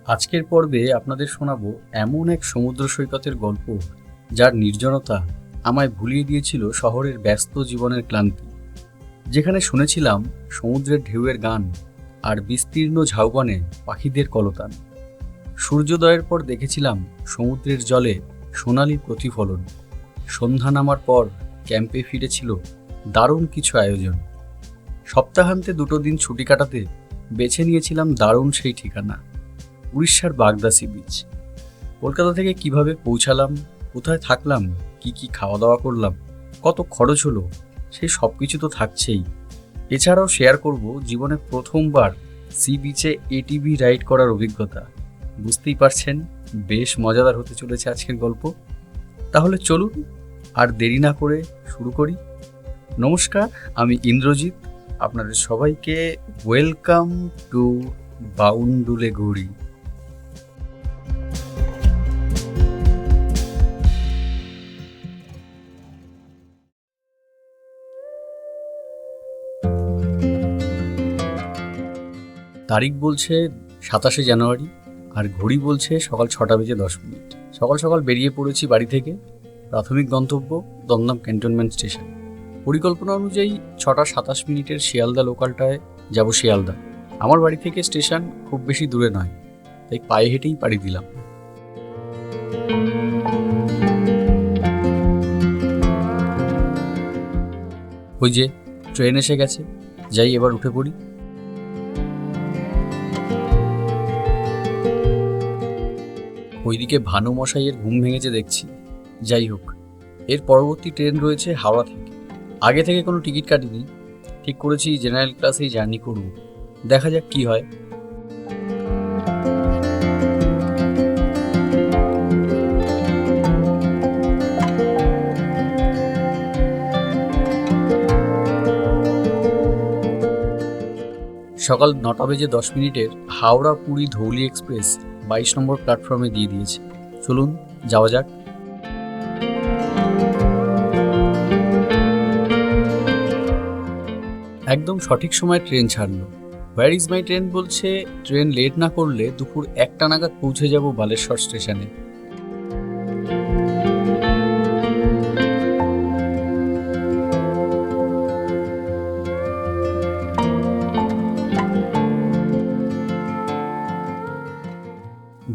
আজকের পর্বে আপনাদের শোনাবো এমন এক সমুদ্র সৈকতের গল্প যার নির্জনতা আমায় ভুলিয়ে দিয়েছিল শহরের ব্যস্ত জীবনের ক্লান্তি। যেখানে শুনেছিলাম সমুদ্রের ঢেউয়ের গান আর বিস্তীর্ণ ঝাউবনে পাখিদের কলতান। সূর্যোদয়ের পর দেখেছিলাম সমুদ্রের জলে সোনালি প্রতিফলন। সন্ধ্যা নামার পর ক্যাম্পে ফিরেছিল দারুণ কিছু আয়োজন। সপ্তাহান্তে 2 দিন ছুটি কাটাতে বেছে নিয়েছিলাম দারুণ সেই ঠিকানা, উড়িষ্যার বাগদা সি বিচ। কলকাতা থেকে কিভাবে পৌঁছালাম, কোথায় থাকলাম, কি খাওয়া দাওয়া করলাম, কত খরচ হলো, সেই সব কিছু তো থাকছেই। এছাড়াও শেয়ার করব জীবনে প্রথমবার সি বিচে এটিভি রাইড করার অভিজ্ঞতা। বুঝতেই পারছেন বেশ মজাদার হতে চলেছে আজকের গল্প। তাহলে চলুন আর দেরি না করে শুরু করি। নমস্কার, আমি ইন্দ্রজিৎ। আপনাদের সবাইকে ওয়েলকাম টু বাউন্ডুলে ঘুরি। তারিখ বলছে 27শে জানুয়ারি, আর ঘড়ি বলছে সকাল 6:10। সকাল সকাল বেরিয়ে পড়েছি বাড়ি থেকে। প্রাথমিক গন্তব্য দমদম ক্যান্টনমেন্ট স্টেশন। পরিকল্পনা অনুযায়ী 6:27 শিয়ালদা লোকালটায় যাব। শিয়ালদা আমার বাড়ি থেকে স্টেশন খুব বেশি দূরে নয়, তাই পায়ে হেঁটেই পাড়ি দিলাম। ওই যে ট্রেন এসে গেছে, যাই এবার উঠে পড়ি। ওইদিকে ভানু মশাইয়ের ঘুম ভেঙেছে দেখছি। যাই হোক, এর পরবর্তী ট্রেন রয়েছে হাওড়া থেকে। আগে থেকে কোনো টিকিট কাটিনি, ঠিক করেছি জেনারেল ক্লাসেই জার্নি করব। দেখা যাক কি হয়। সকাল 9:10 হাওড়া পুরী ধৌলি এক্সপ্রেস 22 নম্বর প্ল্যাটফর্মে দিয়ে দিয়েছে। চলুন যাওয়া যাক। একদম সঠিক সময় ট্রেন ছাড়লো। হোয়ার ইজ মাই ট্রেন বলছে ট্রেন লেট না করলে দুপুর 1টা নাগাদ পৌঁছে যাব বালেশ্বর স্টেশনে।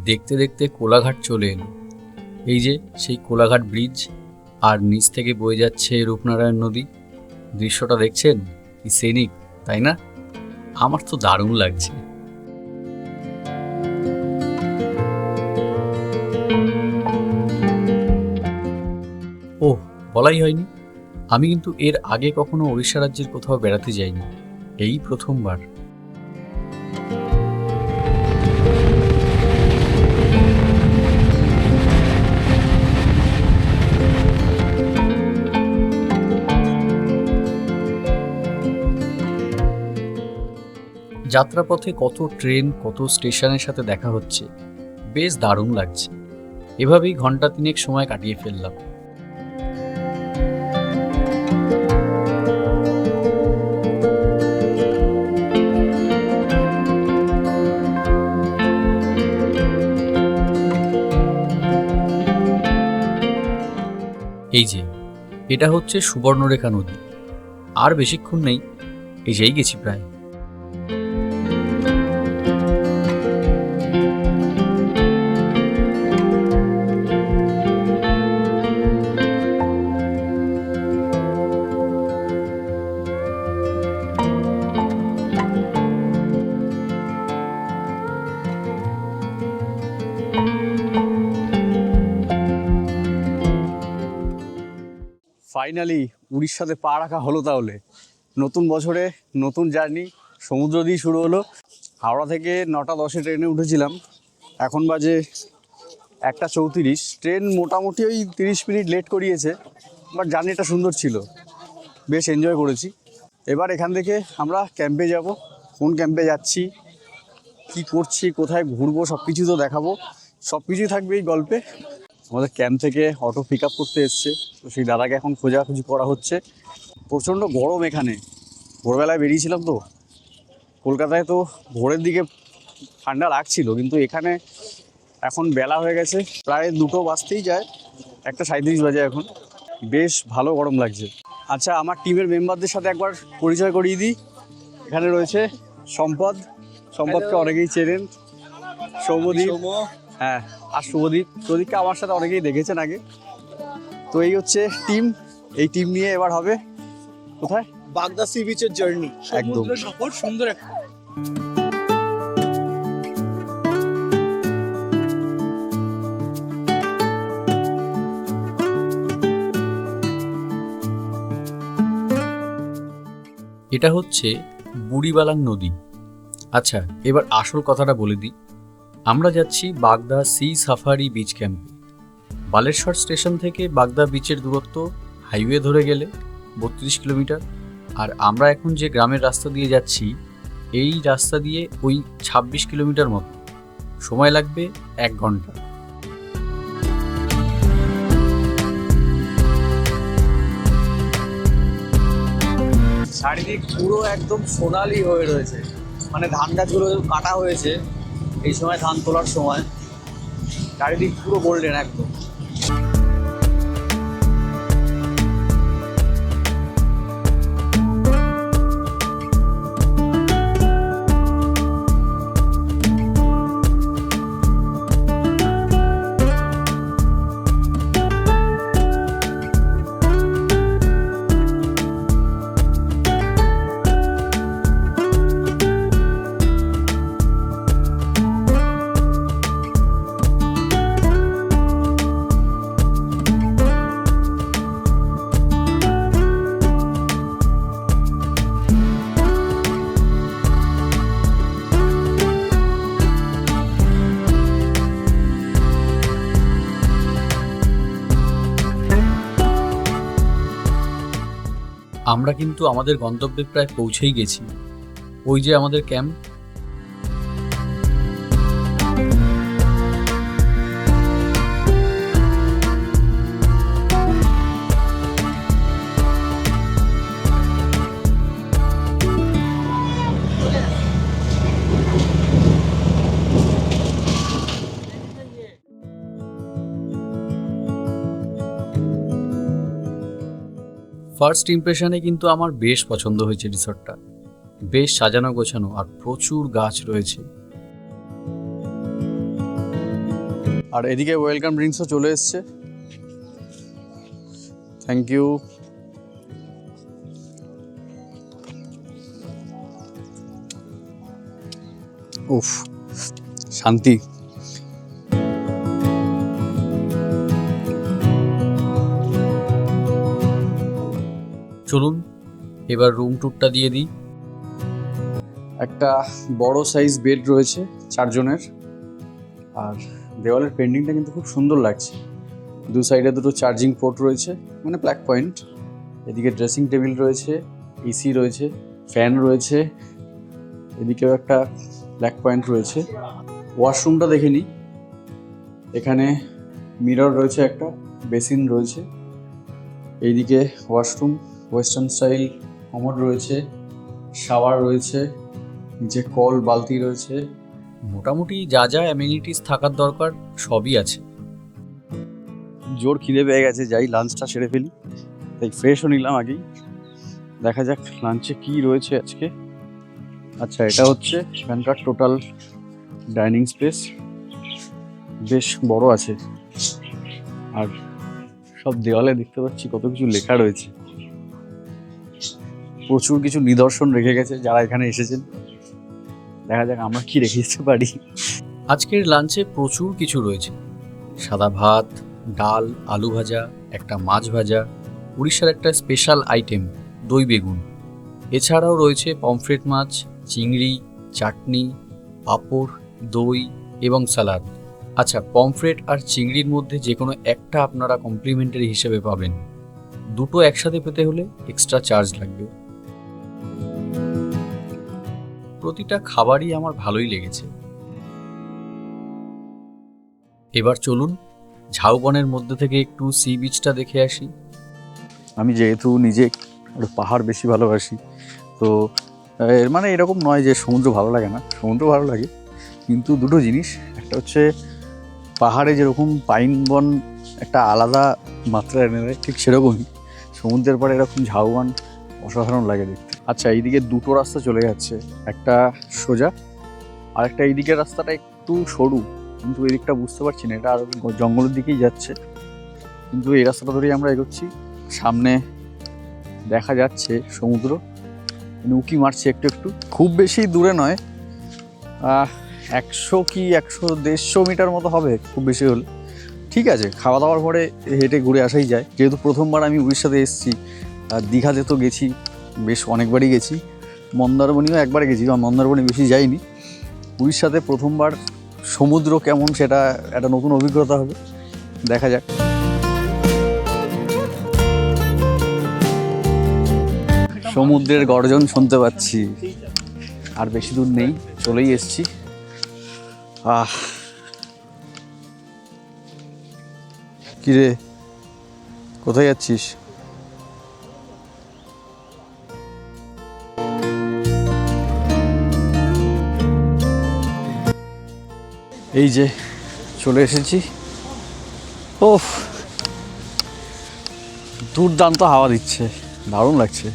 দেখতে দেখতে কোলাঘাট চলে এলো। এই যে সেই কোলাঘাট ব্রিজ, আর নিচ থেকে বয়ে যাচ্ছে রূপনারায়ণ নদী। দৃশ্যটা দেখছেন, কি সিনিক, তাই না? আমার তো দারুণ লাগছে। ওহ, বলাই হয়নি, আমি কিন্তু এর আগে কখনো ওড়িশা রাজ্যের কোথাও বেড়াতে যাইনি, এই প্রথমবার। যাত্রাপথে কত ট্রেন, কত স্টেশনের সাথে দেখা হচ্ছে, বেশ দারুণ লাগছে। এভাবেই ঘন্টা 3 সময় কাটিয়ে ফেললাম। এই যে এটা হচ্ছে সুবর্ণরেখা নদী। আর বেশিক্ষণ নেই, এসেই গেছি প্রায়। ফাইনালি উড়িষ্যাতে পা রাখা হলো। তাহলে নতুন বছরে নতুন জার্নি সমুদ্র দিয়ে শুরু হলো। হাওড়া থেকে 9:10 ট্রেনে উঠেছিলাম, এখন বাজে 1:34। ট্রেন মোটামুটি ওই 30 মিনিট লেট করিয়েছে, বাট জার্নিটা সুন্দর ছিল, বেশ এনজয় করেছি। এবার এখান থেকে আমরা ক্যাম্পে যাব। কোন ক্যাম্পে যাচ্ছি, কি করছি, কোথায় ঘুরবো, সব কিছু তো দেখাবো। সব কিছুই থাকবে এই গল্পে। আমাদের ক্যাম্প থেকে অটো পিক আপ করতে এসছে, তো সেই দাদাকে এখন খোঁজাখুঁজি করা হচ্ছে। প্রচণ্ড গরম এখানে। ভোরবেলায় বেরিয়েছিলাম তো, কলকাতায় তো ভোরের দিকে ঠান্ডা লাগছিল, কিন্তু এখানে এখন বেলা হয়ে গেছে, প্রায় 2টো বাজতেই যায়, 1:37 বাজে এখন, বেশ ভালো গরম লাগছে। আচ্ছা, আমার টিমের মেম্বারদের সাথে একবার পরিচয় করিয়ে দিই। এখানে রয়েছে সম্পদকে অনেকেই চেনেন, সৌম্যদীপ, হ্যাঁ, আর শুভদীপকে আমার সাথে অনেকেই দেখেছেন আগে। তো এই হচ্ছে টিম, এই টিম নিয়ে এবার হবে কোথায়? বাগদা সি বিচের জার্নি, একদম সমুদ্র সফর, সুন্দর একটা। এটা হচ্ছে বুড়িবালাং নদী। আচ্ছা, এবার আসল কথাটা বলে দিই। আমরা যাচ্ছি বাগদা সি সাফারি বিচ ক্যাম্পে। বালেশ্বর স্টেশন থেকে বাগদা বিচের দূরত্ব হাইওয়ে ধরে গেলে 32 কিলোমিটার। আর আমরা এখন যে গ্রামের রাস্তা দিয়ে যাচ্ছি, এই রাস্তা দিয়ে ওই 26 কিলোমিটার মতো। সময় লাগবে 1 ঘন্টা। চারিদিক পুরো একদম সোনালি হয়ে রয়েছে, মানে ধান গাছগুলো কাটা হয়েছে এই সময়, ধান তোলার সময় চারিদিক পুরো গোল্ডেন একদম। আমরা কিন্তু আমাদের গন্তব্যে প্রায় পৌঁছেই গেছি। ওই যে আমাদের ক্যাম্প। ফার্স্ট ইমপ্রেশনে কিন্তু আমার বেশ পছন্দ হয়েছে রিসর্টটা। বেশ সাজানো গোছানো আর প্রচুর গাছ রয়েছে। আর এদিকে ওয়েলকাম ড্রিঙ্কসও চলে এসছে। Thank you. উফ, শান্তি। চলুন এবার রুম ট্যুরটা দিয়ে দিই। একটা বড় সাইজ বেড রয়েছে 4 জনের, আর দেওয়ালের পেন্টিংটা কিন্তু খুব সুন্দর লাগছে। 2 সাইডে 2টো চার্জিং পোর্ট রয়েছে, মানে প্লাগ পয়েন্ট। এদিকে ড্রেসিং টেবিল রয়েছে, এসি রয়েছে, ফ্যান রয়েছে, এদিকেও একটা প্লাগ পয়েন্ট রয়েছে। ওয়াশরুমটা দেখে নিই। এখানে মিরর রয়েছে, একটা বেসিন রয়েছে। এইদিকে ওয়াশরুম, ওয়েস্টার্ন স্টাইল কমোড রয়েছে, শাওয়ার রয়েছে, নিচে কল বালতি রয়েছে। মোটামুটি যা যা অ্যামিনিটিস থাকার দরকার সবই আছে। জোর খিদে পেয়ে গেছে, যাই লাঞ্চটা সেরে ফেলি। তাই ফ্রেশও নিলাম আগেই। দেখা যাক লাঞ্চে কি রয়েছে আজকে। আচ্ছা, এটা হচ্ছে এখানকার টোটাল ডাইনিং স্পেস, বেশ বড় আছে। আর সব দেওয়ালে দেখতে পাচ্ছি কত কিছু লেখা রয়েছে। প্রচুর কিছু নিদর্শন রেখে গেছে যারা এখানে এসেছেন। দেখা যাক আমরা কি রেখে যেতে পারি। আজকের লাঞ্চে প্রচুর কিছু রয়েছে। সাদা ভাত, ডাল, আলু ভাজা, একটা মাছ ভাজা, উড়িষ্যার একটা স্পেশাল আইটেম দই বেগুন। এছাড়াও রয়েছে পমফ্রেট মাছ, চিংড়ি, চাটনি, পাঁপড়, দই এবং স্যালাড। আচ্ছা, পমফ্রেট আর চিংড়ির মধ্যে যে কোনো একটা আপনারা কমপ্লিমেন্টারি হিসেবে পাবেন। দুটো একসাথে পেতে হলে এক্সট্রা চার্জ লাগবে। প্রতিটা খাবারই আমার ভালোই লেগেছে। এবার চলুন ঝাউবনের মধ্যে থেকে একটু সি বিচটা দেখে আসি। আমি যেহেতু নিজে একটু পাহাড় বেশি ভালোবাসি, তো এর মানে এরকম নয় যে সমুদ্র ভালো লাগে না, সমুদ্র ভালো লাগে, কিন্তু দুটো জিনিস, একটা হচ্ছে পাহাড়ে যেরকম পাইন বন একটা আলাদা মাত্রা এনে দেয়, ঠিক সেরকমই সমুদ্রের পাড়ে এরকম ঝাউবন অসাধারণ লাগে দেখতে। আচ্ছা, এইদিকে দুটো রাস্তা চলে যাচ্ছে, একটা সোজা আর একটা এইদিকের রাস্তাটা একটু সরু, কিন্তু এই দিকটা বুঝতে পারছি না, এটা আর জঙ্গলের দিকেই যাচ্ছে। কিন্তু এই রাস্তাটা ধরেই আমরা এগোচ্ছি, সামনে দেখা যাচ্ছে সমুদ্র, উঁকি মারছে একটু একটু, খুব বেশি দূরে নয়, 100 কি 100-150 মিটার মতো হবে খুব বেশি হলে। ঠিক আছে, খাওয়া দাওয়ার পরে হেঁটে ঘুরে আসাই যায়, যেহেতু প্রথমবার আমি উড়িষ্যাতে এসেছি। আর দীঘাতে তো গেছি, বেশ অনেকবারই গেছি, মন্দারমণিও একবার গেছি, আর মন্দারমণি বেশি যাইনি। উড়িষ্যাতে প্রথমবার সমুদ্র কেমন সেটা একটা নতুন অভিজ্ঞতা হবে, দেখা যাক। সমুদ্রের গর্জন শুনতে পাচ্ছি, আর বেশি দূর নেই, চলেই এসছি। কিরে, কোথায় যাচ্ছিস? এই যে চলে এসেছি। ওফ, দুর্দান্ত হাওয়া দিচ্ছে, দারুণ লাগছে।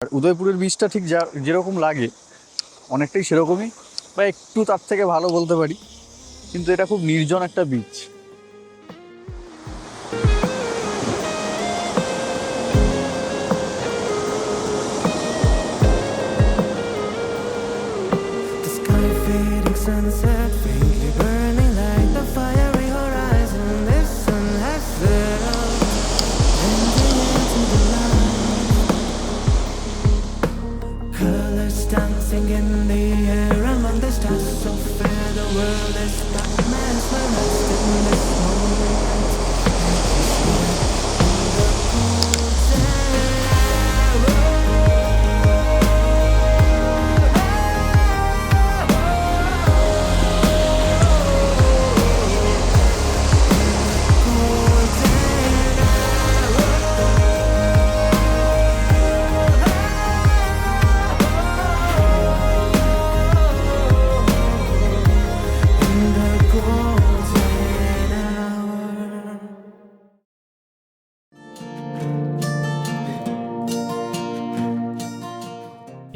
আর উদয়পুরের বীজটা ঠিক যেরকম লাগে অনেকটাই সেরকমই, বা একটু তার থেকে ভালো বলতে পারি, কিন্তু এটা খুব নির্জন একটা বীজ। Sunset faintly burning like the fiery horizon. This sun has set up, blending into the light. Colors dancing in the air among the stars, so fair the world is not mesmerized in this moment. The golden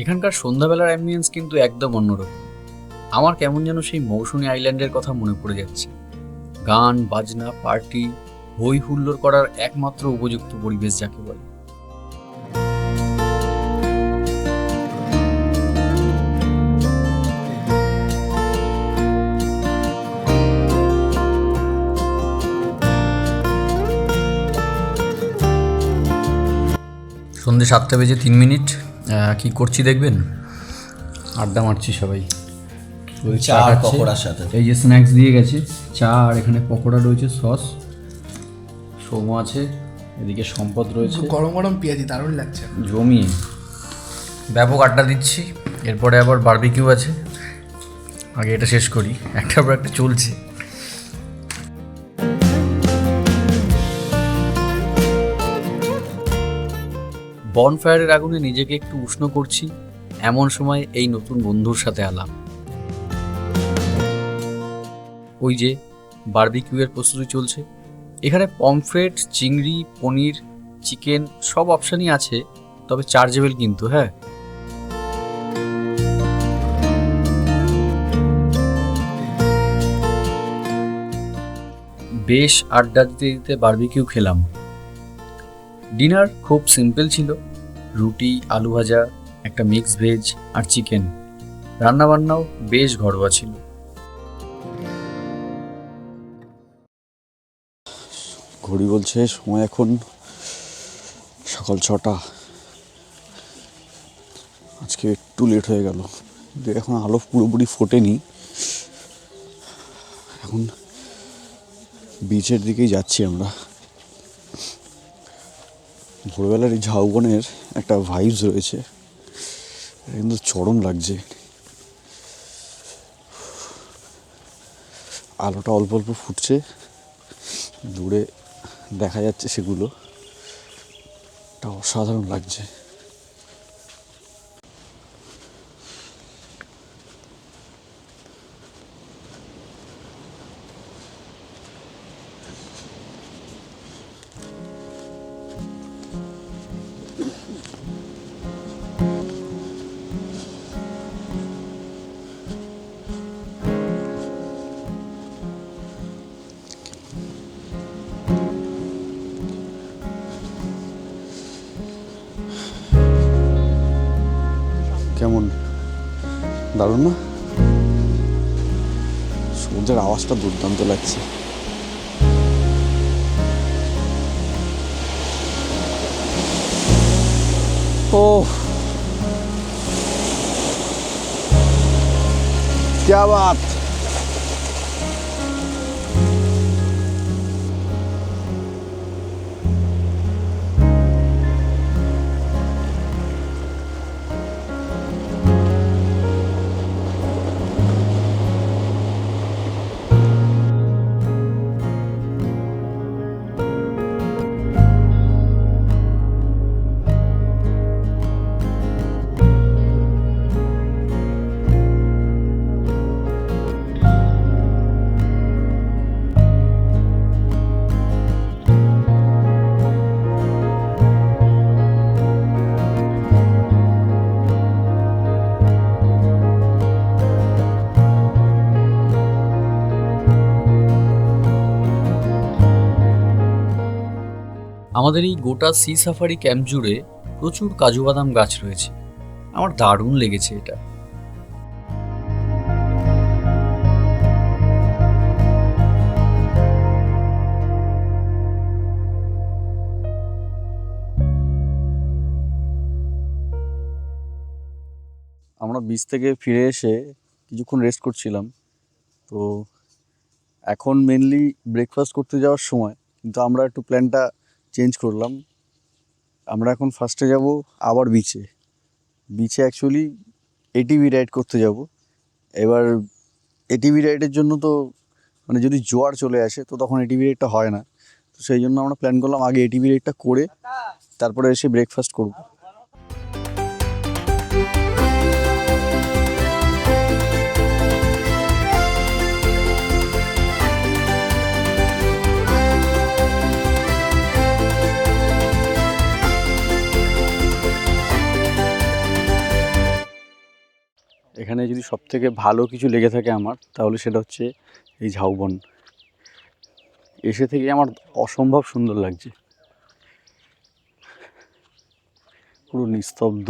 এখানকার সন্ধ্যাবেলার ambience কিন্তু একদম অন্যরকম। আমার কেমন যেন সেই মৌসুমী আইল্যান্ডের কথা মনে পড়ে যাচ্ছে। গান বাজনা, পার্টি, হই হুল্লোড় করার একমাত্র উপযুক্ত পরিবেশ যাকে বলে। সন্ধ্যে 7:03। কি করছি দেখবেন? আড্ডা মারছি সবাই, চা আর পকোড়ার সাথে। এই যে স্ন্যাক্স দিয়ে গেছে, চা আর এখানে পকোড়া রয়েছে, সস, সোমো আছে, এদিকে সম্পদ রয়েছে, গরম গরম পেঁয়াজি, দারুণ লাগছে। জমিয়ে ব্যাপক আড্ডা দিচ্ছি। এরপরে আবার বারবিকিউ আছে, আগে এটা শেষ করি, একটার পর একটা চলছে। বনফায়ারের আগুনে নিজেকে একটু উষ্ণ করছি, এমন সময় এই নতুন বন্ধুর সাথে আলাপ। ওই যে বারবিকিউয়ের প্রস্তুতি চলছে। এখানে পমফ্রেট, চিংড়ি, পনির, চিকেন সব অপশানই আছে, তবে চার্জেবল কিন্তু। হ্যাঁ, বেশ আড্ডা দিতে দিতে বারবিকিউ খেলাম। ডিনার খুব সিম্পল ছিল, রুটি, আলু ভাজা, একটা মিক্স ভেজ আর চিকেন। রান্নাবান্নাও বেশ ঘরোয়া ছিল। ঘড়ি বলছে সময় এখন সকাল 6টা। আজকে একটু লেট হয়ে গেল, এখন আলো পুরোপুরি ফোটেনি। এখন বিচের দিকেই যাচ্ছি আমরা। ভোরবেলার এই ঝাউবনের একটা ভাইবস রয়েছে, কিন্তু চরম লাগছে, আলোটা অল্প অল্প ফুটছে, দূরে দেখা যাচ্ছে সেগুলো, এটা অসাধারণ লাগছে। কেমন দারুণ না? সমুদ্রের আওয়াজটা দুর্দান্ত লাগছে। ও क्या बात! আমাদের এই গোটা সি সাফারি ক্যাম্প জুড়ে প্রচুর কাজু বাদাম গাছ রয়েছে। আমার দারুণ লেগেছে এটা। আমরা বিচ থেকে ফিরে এসে কিছুক্ষণ রেস্ট করছিলাম, তো এখন মেনলি ব্রেকফাস্ট করতে যাওয়ার সময়, কিন্তু আমরা একটু প্ল্যানটা চেঞ্জ করলাম। আমরা এখন ফার্স্টে যাব আবার বিচে অ্যাকচুয়ালি এটিভি রাইড করতে যাব। এবার এটিভি রাইডের জন্য তো মানে যদি জোয়ার চলে আসে তো তখন এটিভি রাইডটা হয় না, তো সেই জন্য আমরা প্ল্যান করলাম আগে এটিভি রাইডটা করে তারপরে এসে ব্রেকফাস্ট করব। এখানে যদি সবথেকে ভালো কিছু লেগে থাকে আমার, তাহলে সেটা হচ্ছে এই ঝাউবন। এসে থেকে আমার অসম্ভব সুন্দর লাগছে, পুরো নিস্তব্ধ,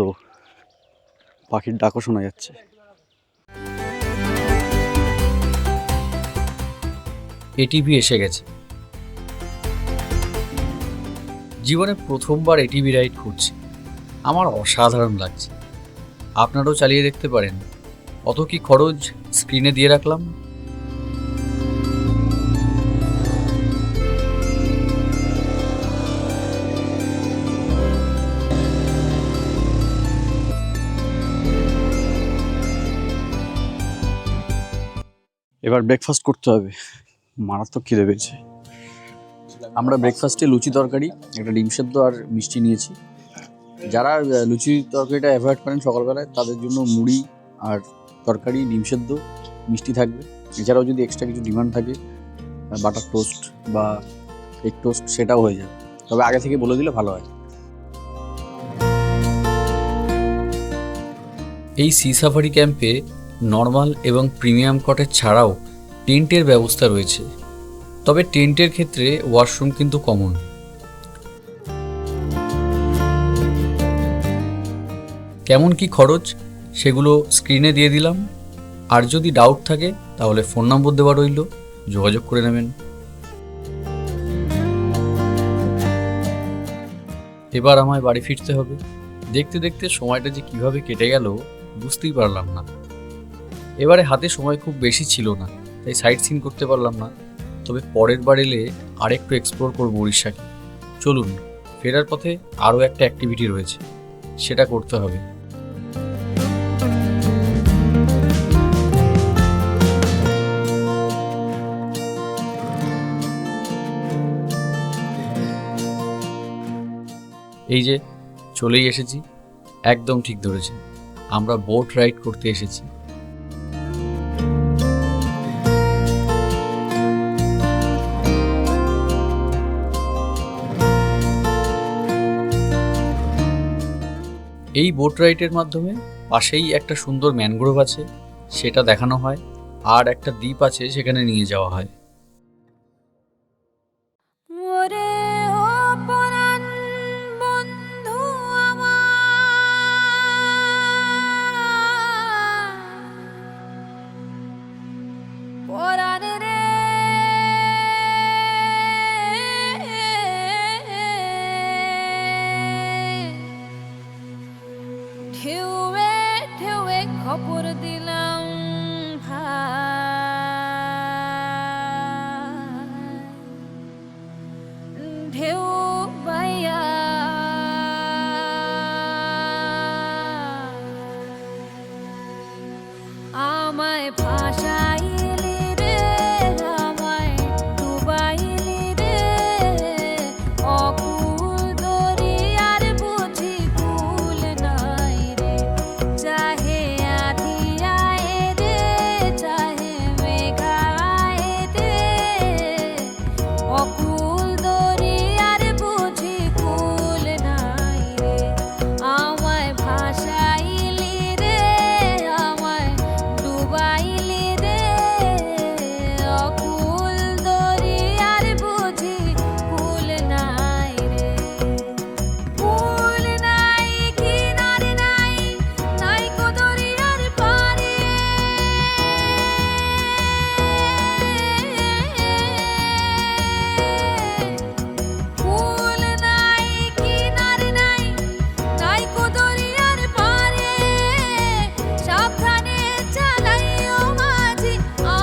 পাখির ডাকও শোনা যাচ্ছে। এটিভি এসে গেছে। জীবনে প্রথমবার এটিভি রাইড করছি, আমার অসাধারণ লাগছে। আপনারাও চালিয়ে দেখতে পারেন। অত কি খরচ স্ক্রিনে দিয়ে রাখলাম। এবার ব্রেকফাস্ট করতে হবে, মারাত্মক খিদে পেয়েছে। আমরা ব্রেকফাস্টে লুচি তরকারি, একটা ডিম সেদ্ধ আর মিষ্টি নিয়েছি। যারা লুচি তরকারিটা অ্যাভয়েড করেন সকালবেলায়, তাদের জন্য মুড়ি আর তরকারি, ডিম সেদ্ধ, মিষ্টি থাকবে। এছাড়াও যদি এক্সট্রা কিছু ডিমান্ড থাকে, বাটার টোস্ট বা এগ টোস্ট, সেটাও হয়ে যাবে, তবে আগে থেকে বলে দিলে ভালো হয়। এই সি সাফারি ক্যাম্পে নর্মাল এবং প্রিমিয়াম কটেজ ছাড়াও টেন্টের ব্যবস্থা রয়েছে, তবে টেন্টের ক্ষেত্রে ওয়াশরুম কিন্তু কমন। কেমন কি খরচ সেগুলো স্ক্রিনে দিয়ে দিলাম, আর যদি ডাউট থাকে তাহলে ফোন নম্বর দেওয়া রইল, যোগাযোগ করে নেবেন। এবার আমায় বাড়ি ফিরতে হবে। দেখতে দেখতে সময়টা যে কিভাবে কেটে গেল বুঝতেই পারলাম না। এবারে হাতে সময় খুব বেশি ছিল না, তাই সাইট সিন করতে পারলাম না, তবে পরের বার এলে আরেকটু এক্সপ্লোর করবো উড়িষ্যাকে। চলুন, ফেরার পথে আরও একটা অ্যাক্টিভিটি রয়েছে, সেটা করতে হবে। এই যে চলেই এসেছি, একদম ঠিক ধরেছেন, আমরা বোট রাইড করতে এসেছি। এই বোট রাইডের মাধ্যমে পাশেই একটা সুন্দর ম্যানগ্রোভ আছে, সেটা দেখানো হয়, আর একটা দ্বীপ আছে, সেখানে নিয়ে যাওয়া হয়। ওরে ও পরাণ বন্ধু আমার, পরাণ রে ঢেউয়ে ঢেউয়ে খবর দিলাম ভাই, ঢেউ বাইয়া আমায় ভাসাইলি রে, আমায় ডুবাইলি রে, অকুল দরিয়ার বুঝি কুল নাই রে, চাহে আধিয়ায় রে, চাহে মেঘায় রে, অকুল দরিয়ার বুঝি কুল নাই রে, আমায় ভাসাইলি রে, আমায় ডুবাইলি রে, অকুল দরিয়ার বুঝি কুল নাই রে, কুল নাই কিনারে নাই, নাই কো দরিয়ার পারে, কুল নাই কিনারে নাই, নাই কো দরিয়ার পারে, সাবধানে চালাইও মাঝি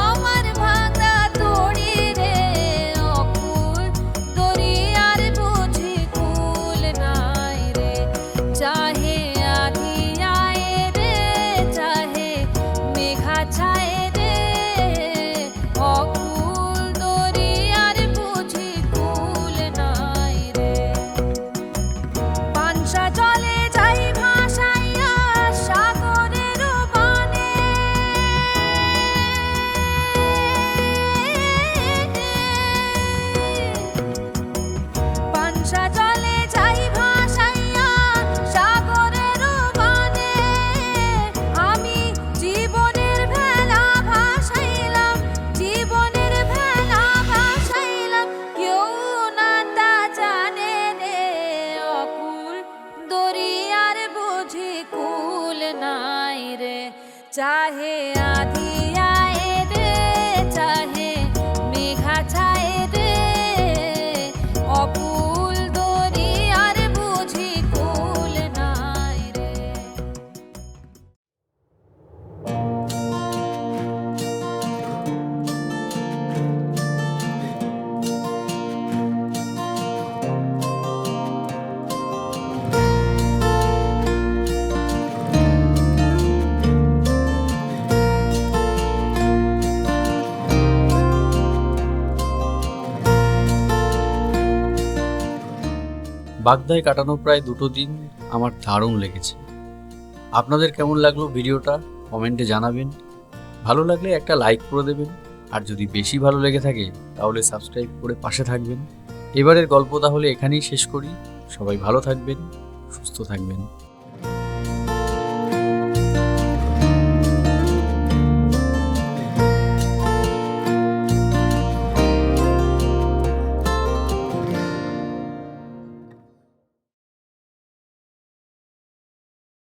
আমার ভাঙা দড়ি রে, অকুল দরিয়ার বুঝি কুল নাই রে, চাহে আধিয়ায় রে, চাহে মেঘা ছায় রে, অকুল দরিয়ার বুঝি কুল নাই রে, পানসা জলে যাই ভাসাইয়া সাগরের বানে, পানসা জলে যাই ভাসাইয়া সাগরের বানে, আমি জীবনের ভেলা ভাসাইলাম, জীবনের ভেলা ভাসাইলাম, কেউ না তা জানে রে, অকুল দরিয়ার বুঝি কুল নাই রে, চাহে আধিয়ায় রে, চাহে মেঘা ছায় রে, অকুল দরিয়ার বুঝি কুল নাই রে। বাগদায় কাটানো প্রায় 2 দিন আমার দারুণ লেগেছে। আপনাদের কেমন লাগলো ভিডিওটা কমেন্টে জানাবেন, ভালো লাগলে একটা লাইক করে দেবেন, আর যদি বেশি ভালো লেগে থাকে তাহলে সাবস্ক্রাইব করে পাশে থাকবেন। এবারের গল্প তাহলে এখানেই শেষ করি, সবাই ভালো থাকবেন, সুস্থ থাকবেন।